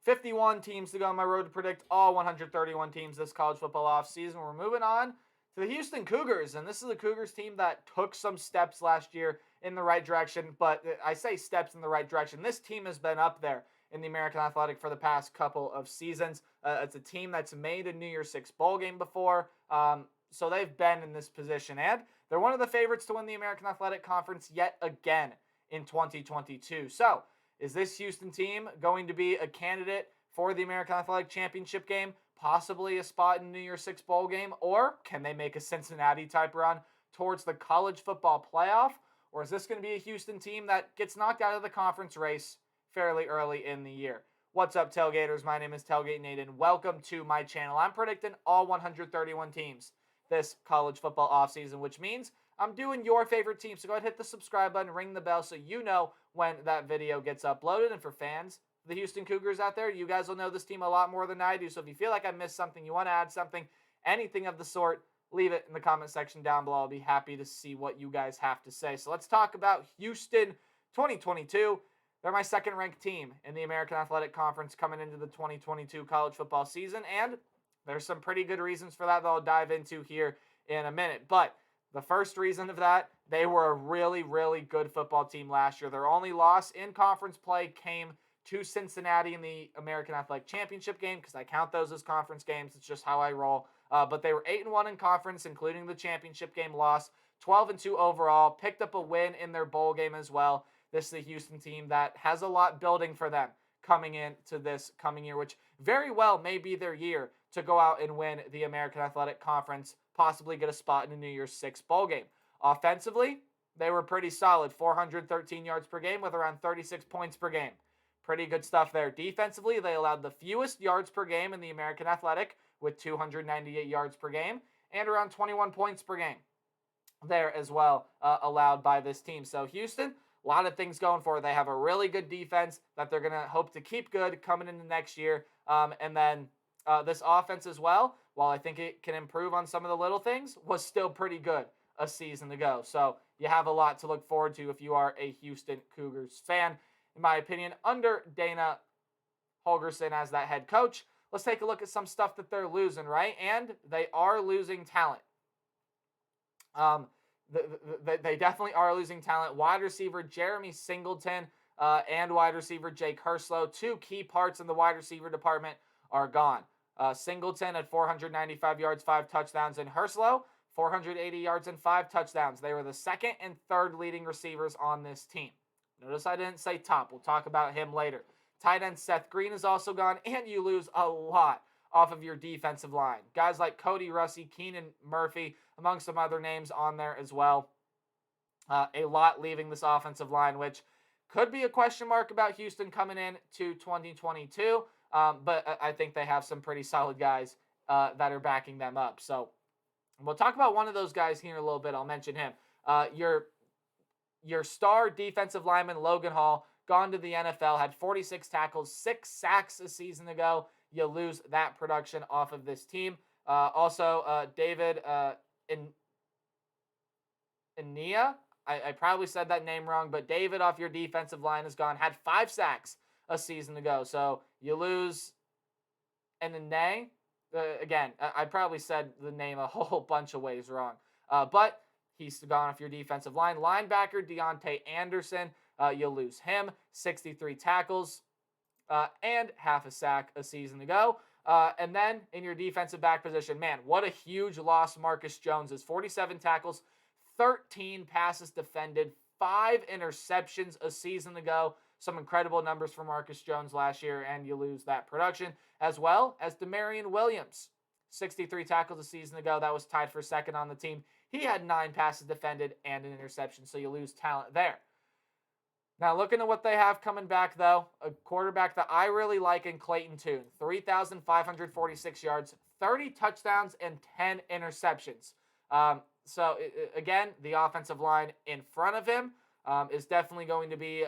51 teams to go on my road to predict all 131 teams this college football offseason. We're moving on to the Houston Cougars, and this is a Cougars team that took some steps last year in the right direction, but I say steps in the right direction. This team has been up there in the American Athletic for the past couple of seasons. It's a team that's made a New Year's Six bowl game before, so they've been in this position, and they're one of the favorites to win the American Athletic Conference yet again in 2022. So, is this Houston team going to be a candidate for the American Athletic Championship game, possibly a spot in the New Year's Six bowl game, or can they make a Cincinnati-type run towards the college football playoff? Or is this going to be a Houston team that gets knocked out of the conference race fairly early in the year? What's up, Tailgaters? My name is Tailgate Nate, and welcome to my channel. I'm predicting all 131 teams this college football offseason, which means I'm doing your favorite team. So go ahead and hit the subscribe button, ring the bell so you know when that video gets uploaded. And for fans, the Houston Cougars out there, you guys will know this team a lot more than I do. So if you feel like I missed something, you want to add something, anything of the sort, leave it in the comment section down below. I'll be happy to see what you guys have to say. So let's talk about Houston 2022. They're my second-ranked team in the American Athletic Conference coming into the 2022 college football season, and there's some pretty good reasons for that I'll dive into here in a minute. But the first reason of that, they were a really, really good football team last year. Their only loss in conference play came to Cincinnati in the American Athletic Championship game, because I count those as conference games. It's just how I roll. But they were 8-1 in conference, including the championship game loss, 12-2 overall, picked up a win in their bowl game as well. This is a Houston team that has a lot building for them coming into this coming year, which very well may be their year to go out and win the American Athletic Conference, possibly get a spot in the New Year's Six bowl game. Offensively, they were pretty solid, 413 yards per game with around 36 points per game. Pretty good stuff there. Defensively, they allowed the fewest yards per game in the American Athletic with 298 yards per game and around 21 points per game there as well allowed by this team. So Houston, a lot of things going for it. They have a really good defense that they're going to hope to keep good coming into next year. And then this offense as well, while I think it can improve on some of the little things, was still pretty good a season ago. So you have a lot to look forward to if you are a Houston Cougars fan. In my opinion, under Dana Holgorsen as that head coach, let's take a look at some stuff that they're losing, right? And they are losing talent. They definitely are losing talent. Wide receiver Jeremy Singleton and wide receiver Jake Herslow, two key parts in the wide receiver department, are gone. Singleton at 495 yards, 5 touchdowns, and Herslow 480 yards and 5 touchdowns. They were the second and third leading receivers on this team. Notice I didn't say top. We'll talk about him later. Tight end Seth Green is also gone, and you lose a lot off of your defensive line. Guys like Cody Russey, Keenan Murphy, among some other names on there as well. A lot leaving this offensive line, which could be a question mark about Houston coming in to 2022. But I think they have some pretty solid guys that are backing them up. So we'll talk about one of those guys here in a little bit. I'll mention him. Your star defensive lineman, Logan Hall, gone to the NFL, had 46 tackles, 6 sacks a season ago. You lose that production off of this team. Also, David Inia, I probably said that name wrong, but David off your defensive line is gone, had 5 sacks a season ago. So you lose Inia. Again, I probably said the name a whole bunch of ways wrong. But he's gone off your defensive line. Linebacker Deontay Anderson, you'll lose him. 63 tackles and half a sack a season ago. And then in your defensive back position, man, what a huge loss Marcus Jones is. 47 tackles, 13 passes defended, 5 interceptions a season ago. Some incredible numbers for Marcus Jones last year, and you lose that production, as well as Demarion Williams. 63 tackles a season ago. That was tied for second on the team. He had 9 passes defended and an interception, so you lose talent there. Now, looking at what they have coming back, though, a quarterback that I really like in Clayton Tune. 3,546 yards, 30 touchdowns, and 10 interceptions. Again, the offensive line in front of him is definitely going to be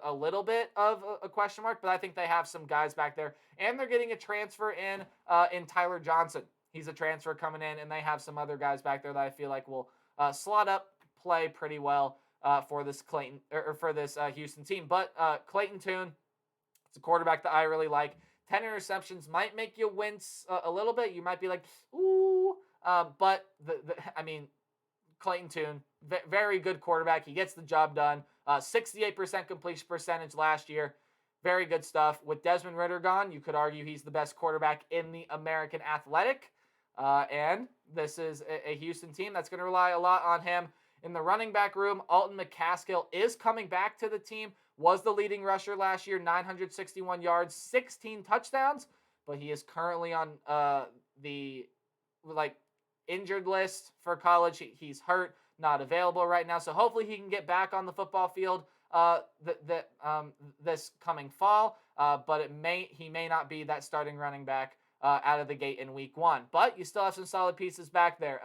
a little bit of a question mark, but I think they have some guys back there. And they're getting a transfer in Tyler Johnson. He's a transfer coming in, and they have some other guys back there that I feel like will slot up, play pretty well for this Houston team. But Clayton Tune, it's a quarterback that I really like. 10 interceptions might make you wince a little bit. You might be like, ooh. But, I mean, Clayton Tune, very good quarterback. He gets the job done. 68% completion percentage last year. Very good stuff. With Desmond Ridder gone, you could argue he's the best quarterback in the American Athletic. And this is a Houston team that's going to rely a lot on him. In the running back room, Alton McCaskill is coming back to the team. Was the leading rusher last year, 961 yards, 16 touchdowns. But he is currently on the injured list for college. He's hurt, not available right now. So hopefully he can get back on the football field this coming fall. But he may not be that starting running back out of the gate in week 1. But you still have some solid pieces back there.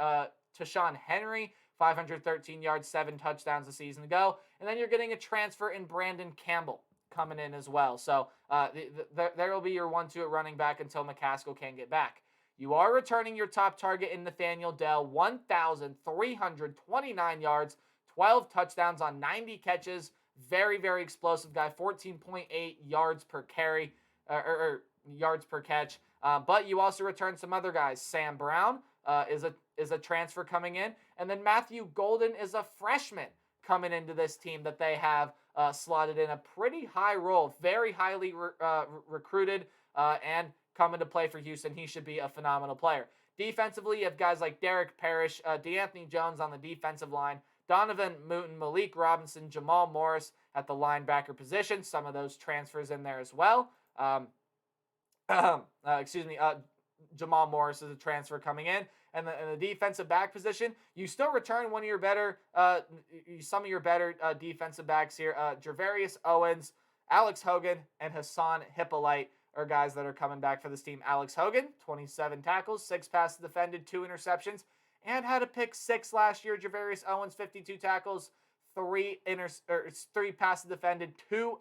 Tashawn Henry, 513 yards, 7 touchdowns a season ago. And then you're getting a transfer in Brandon Campbell coming in as well. So there will be your 1-2 at running back until McCaskill can get back. You are returning your top target in Nathaniel Dell, 1,329 yards, 12 touchdowns on 90 catches. Very, very explosive guy, 14.8 yards per carry, or yards per catch. But you also return some other guys. Sam Brown is a transfer coming in. And then Matthew Golden is a freshman coming into this team that they have slotted in a pretty high role. Very highly recruited and coming to play for Houston. He should be a phenomenal player. Defensively, you have guys like Derek Parrish, DeAnthony Jones on the defensive line, Donovan Mooten, Malik Robinson, Jamal Morris at the linebacker position. Some of those transfers in there as well. Jamal Morris is a transfer coming in. And the defensive back position, you still return some of your better defensive backs here. Jervarius Owens, Alex Hogan, and Hassan Hippolyte are guys that are coming back for this team. Alex Hogan, 27 tackles, 6 passes defended, 2 interceptions, and had a pick 6 last year. Jervarius Owens, 52 tackles, 3 passes defended, 2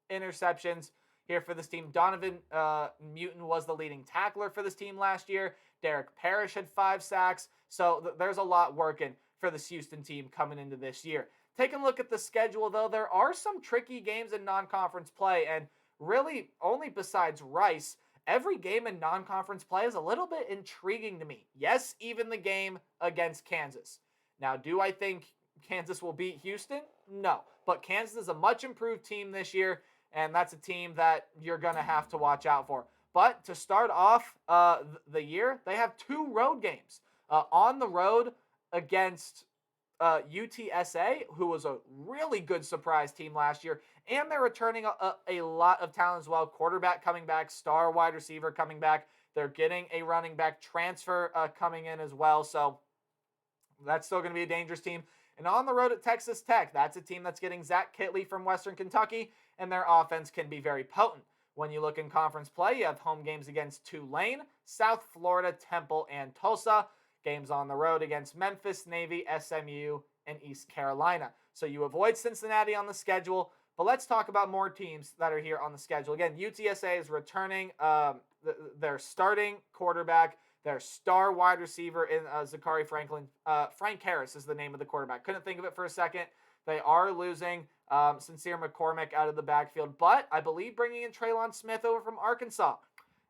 interceptions here for this team. Donovan Mooten was the leading tackler for this team last year. Derek Parrish had 5 sacks. So there's a lot working for this Houston team coming into this year. Taking a look at the schedule, though, there are some tricky games in non-conference play, and really only besides Rice, every game in non-conference play is a little bit intriguing to me. Yes, even the game against Kansas. Now, do I think Kansas will beat Houston? No. But Kansas is a much improved team this year, and that's a team that you're going to have to watch out for. But to start off the year, they have 2 road games. On the road against UTSA, who was a really good surprise team last year, and they're returning a lot of talent as well. Quarterback coming back, star wide receiver coming back. They're getting a running back transfer coming in as well, so that's still going to be a dangerous team. And on the road at Texas Tech, that's a team that's getting Zach Kitley from Western Kentucky, and their offense can be very potent. When you look in conference play, you have home games against Tulane, South Florida, Temple, and Tulsa. Games on the road against Memphis, Navy, SMU, and East Carolina. So you avoid Cincinnati on the schedule, but let's talk about more teams that are here on the schedule. Again, UTSA is returning their starting quarterback, their star wide receiver in Zachary Franklin. Frank Harris is the name of the quarterback. Couldn't think of it for a second. They are losing Sincere McCormick out of the backfield, but I believe bringing in Traylon Smith over from Arkansas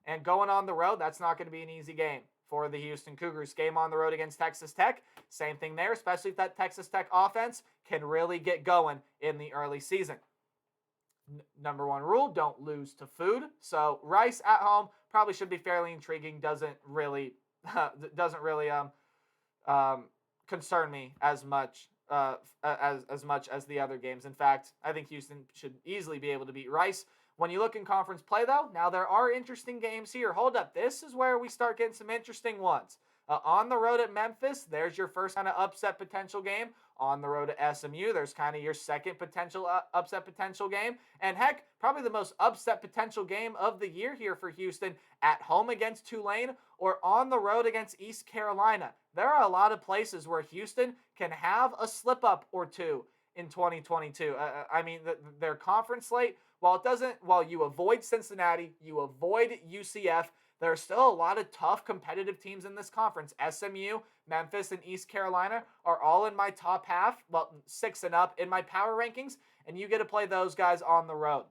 and going on the road, that's not going to be an easy game for the Houston Cougars. Game on the road against Texas Tech, same thing there, especially if that Texas Tech offense can really get going in the early season. Number 1 rule, don't lose to food. So Rice at home probably should be fairly intriguing. Doesn't really concern me as much as the other games. In fact, I think Houston should easily be able to beat Rice. When you look in conference play, though, now there are interesting games here. Hold up. This is where we start getting some interesting ones. On the road at Memphis, there's your first kind of upset potential game. On the road at SMU, there's kind of your second potential upset potential game. And heck, probably the most upset potential game of the year here for Houston, at home against Tulane or on the road against East Carolina. There are a lot of places where Houston can have a slip-up or two in 2022. Their conference slate, while you avoid Cincinnati, you avoid UCF, there are still a lot of tough competitive teams in this conference. SMU, Memphis, and East Carolina are all in my top half, 6 and up in my power rankings, and you get to play those guys on the road.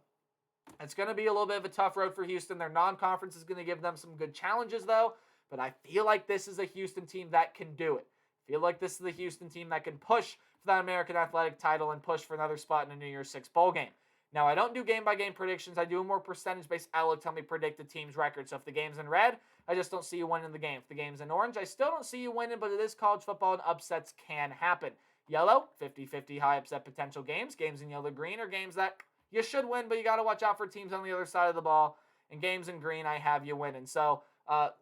It's going to be a little bit of a tough road for Houston. Their non-conference is going to give them some good challenges, though. But I feel like this is a Houston team that can do it. I feel like this is the Houston team that can push for that American Athletic title and push for another spot in a New Year's Six bowl game. Now, I don't do game-by-game predictions. I do a more percentage-based outlook. Tell me predict the team's record. So if the game's in red, I just don't see you winning the game. If the game's in orange, I still don't see you winning, but it is college football and upsets can happen. Yellow, 50-50 high upset potential games. Games in yellow-green are games that you should win, but you got to watch out for teams on the other side of the ball. And games in green, I have you winning. So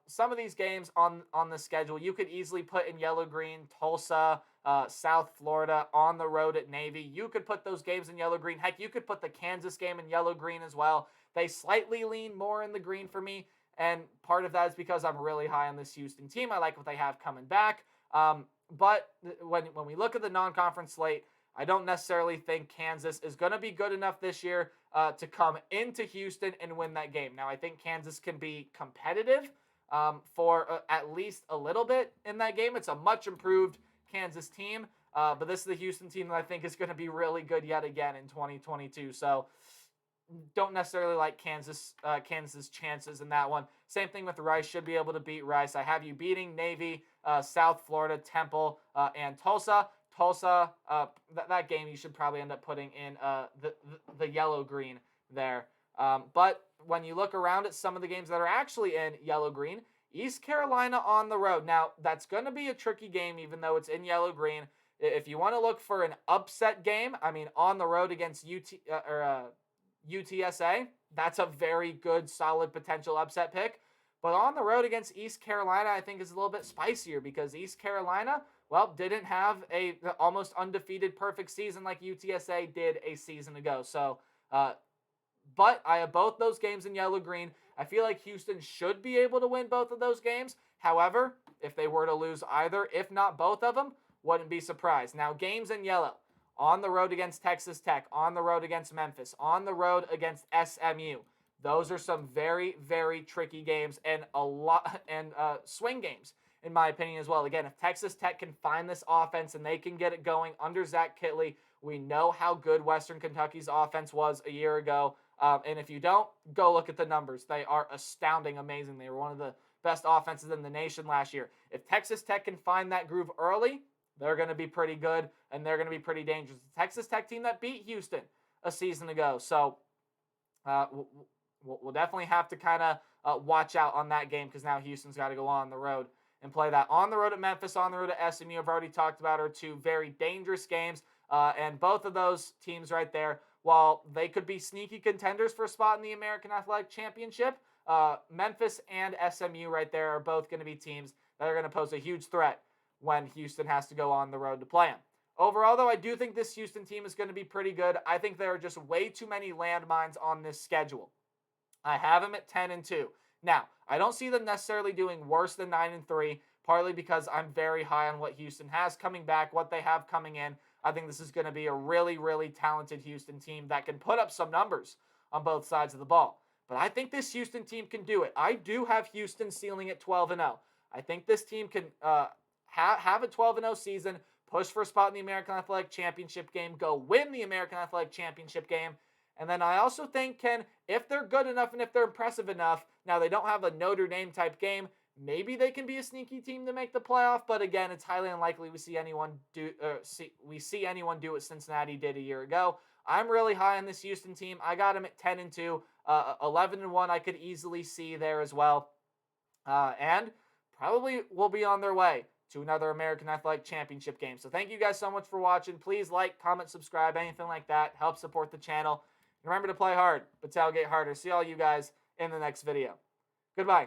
some of these games on the schedule, you could easily put in yellow-green, Tulsa, South Florida, on the road at Navy. You could put those games in yellow-green. Heck, you could put the Kansas game in yellow-green as well. They slightly lean more in the green for me, and part of that is because I'm really high on this Houston team. I like what they have coming back. But when we look at the non-conference slate, I don't necessarily think Kansas is going to be good enough this year to come into Houston and win that game. Now, I think Kansas can be competitive for at least a little bit in that game. It's a much improved Kansas team, but this is the Houston team that I think is going to be really good yet again in 2022. So don't necessarily like Kansas's chances in that one. Same thing with Rice. Should be able to beat Rice. I have you beating Navy, South Florida, Temple, and Tulsa. Tulsa, that game you should probably end up putting in the yellow-green there. But when you look around at some of the games that are actually in yellow-green, East Carolina on the road. Now, that's going to be a tricky game even though it's in yellow-green. If you want to look for an upset game, I mean, on the road against UTSA, that's a very good, solid potential upset pick. But on the road against East Carolina, I think is a little bit spicier because East Carolina, well, didn't have a almost undefeated perfect season like UTSA did a season ago. So, but I have both those games in yellow-green. I feel like Houston should be able to win both of those games. However, if they were to lose either, if not both of them, wouldn't be surprised. Now, games in yellow. On the road against Texas Tech, on the road against Memphis, on the road against SMU. Those are some very, very tricky games and swing games, in my opinion, as well. Again, if Texas Tech can find this offense and they can get it going under Zach Kittley, we know how good Western Kentucky's offense was a year ago. And if you don't, go look at the numbers. They are astounding, amazing. They were one of the best offenses in the nation last year. If Texas Tech can find that groove early, they're going to be pretty good, and they're going to be pretty dangerous. The Texas Tech team that beat Houston a season ago. So we'll definitely have to kind of watch out on that game because now Houston's got to go on the road and play that. On the road at Memphis, on the road at SMU, I've already talked about, are two very dangerous games. And both of those teams right there, while they could be sneaky contenders for a spot in the American Athletic Championship, Memphis and SMU right there are both going to be teams that are going to pose a huge threat when Houston has to go on the road to play them. Overall, though, I do think this Houston team is going to be pretty good. I think there are just way too many landmines on this schedule. I have them at 10-2. Now, I don't see them necessarily doing worse than 9-3, partly because I'm very high on what Houston has coming back, what they have coming in. I think this is going to be a really, really talented Houston team that can put up some numbers on both sides of the ball. But I think this Houston team can do it. I do have Houston ceiling at 12-0. I think this team can have a 12-0 season, push for a spot in the American Athletic Championship game, go win the American Athletic Championship game. And then I also think if they're good enough and if they're impressive enough, now they don't have a Notre Dame type game, maybe they can be a sneaky team to make the playoff. But again, it's highly unlikely we see anyone do what Cincinnati did a year ago. I'm really high on this Houston team. I got them at 10-2, 11-1. I could easily see there as well, and probably will be on their way to another American Athletic Championship game. So thank you guys so much for watching. Please like, comment, subscribe, anything like that. Help support the channel. Remember to play hard, but tailgate harder. See all you guys in the next video. Goodbye.